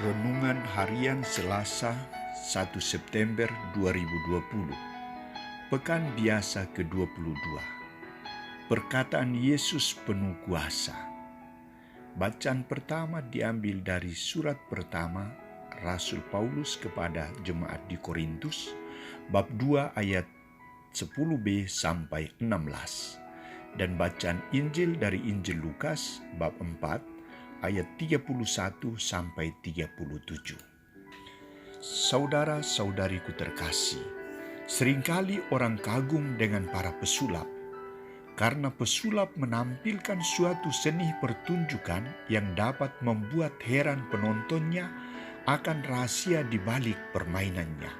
Renungan Harian Selasa 1 September 2020. Pekan Biasa ke-22. Perkataan Yesus penuh kuasa. Bacaan pertama diambil dari surat pertama Rasul Paulus kepada jemaat di Korintus, bab 2 ayat 10b sampai 16. Dan bacaan Injil dari Injil Lukas, bab 4 ayat 31 sampai 37. Saudara-saudariku terkasih, seringkali orang kagum dengan para pesulap, karena pesulap menampilkan suatu seni pertunjukan yang dapat membuat heran penontonnya akan rahasia di balik permainannya.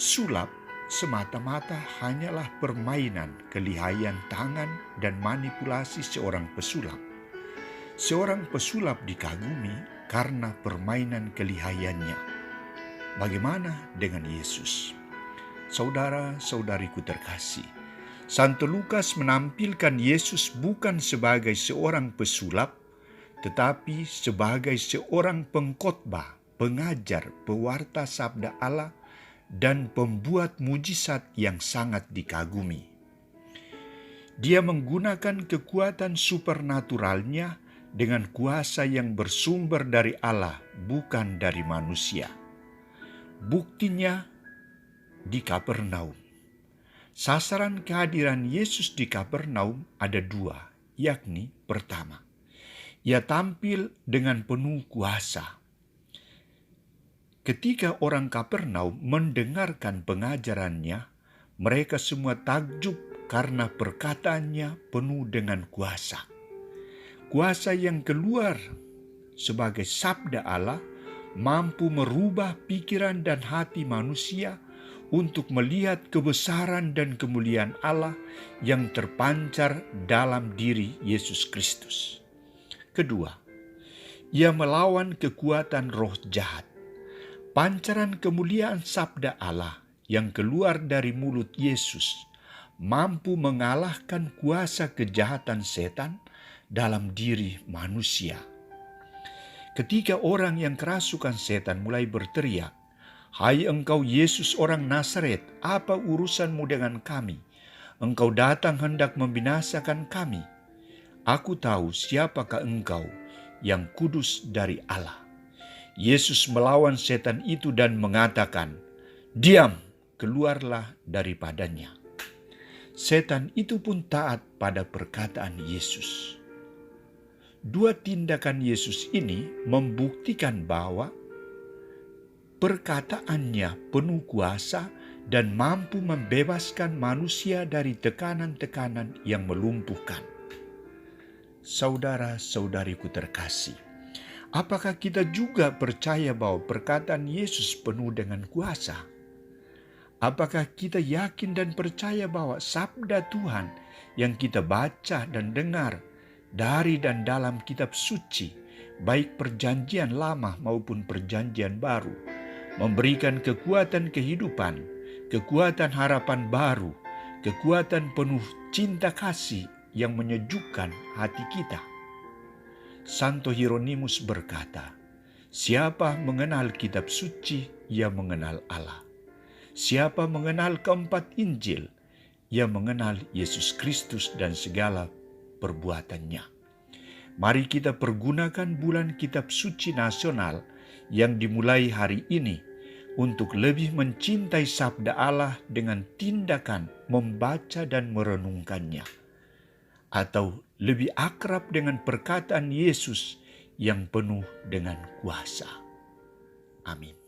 Sulap semata-mata hanyalah permainan kelihayan tangan dan manipulasi seorang pesulap. Seorang pesulap dikagumi karena permainan kelihayannya. Bagaimana dengan Yesus? Saudara-saudariku terkasih, Santo Lukas menampilkan Yesus bukan sebagai seorang pesulap, tetapi sebagai seorang pengkhotbah, pengajar, pewarta sabda Allah, dan pembuat mujizat yang sangat dikagumi. Dia menggunakan kekuatan supernaturalnya dengan kuasa yang bersumber dari Allah, bukan dari manusia. Buktinya di Kapernaum. Sasaran kehadiran Yesus di Kapernaum ada dua, yakni pertama, ia tampil dengan penuh kuasa. Ketika orang Kapernaum mendengarkan pengajarannya, mereka semua takjub karena perkataannya penuh dengan kuasa. Kuasa yang keluar sebagai sabda Allah mampu merubah pikiran dan hati manusia untuk melihat kebesaran dan kemuliaan Allah yang terpancar dalam diri Yesus Kristus. Kedua, ia melawan kekuatan roh jahat. Pancaran kemuliaan sabda Allah yang keluar dari mulut Yesus mampu mengalahkan kuasa kejahatan setan dalam diri manusia. Ketika orang yang kerasukan setan mulai berteriak, "Hai engkau Yesus orang Nazaret, apa urusanmu dengan kami? Engkau datang hendak membinasakan kami. Aku tahu siapakah engkau, yang kudus dari Allah." Yesus melawan setan itu dan mengatakan, "Diam, keluarlah daripadanya." Setan itu pun taat pada perkataan Yesus. Dua tindakan Yesus ini membuktikan bahwa perkataannya penuh kuasa dan mampu membebaskan manusia dari tekanan-tekanan yang melumpuhkan. Saudara-saudariku terkasih, apakah kita juga percaya bahwa perkataan Yesus penuh dengan kuasa? Apakah kita yakin dan percaya bahwa sabda Tuhan yang kita baca dan dengar dari dan dalam kitab suci, baik perjanjian lama maupun perjanjian baru, memberikan kekuatan kehidupan, kekuatan harapan baru, kekuatan penuh cinta kasih yang menyejukkan hati kita? Santo Hieronymus berkata, "Siapa mengenal kitab suci, ia mengenal Allah. Siapa mengenal keempat Injil, ia mengenal Yesus Kristus dan segala perbuatannya." Mari kita pergunakan bulan kitab suci nasional yang dimulai hari ini untuk lebih mencintai sabda Allah dengan tindakan membaca dan merenungkannya, atau lebih akrab dengan perkataan Yesus yang penuh dengan kuasa. Amin.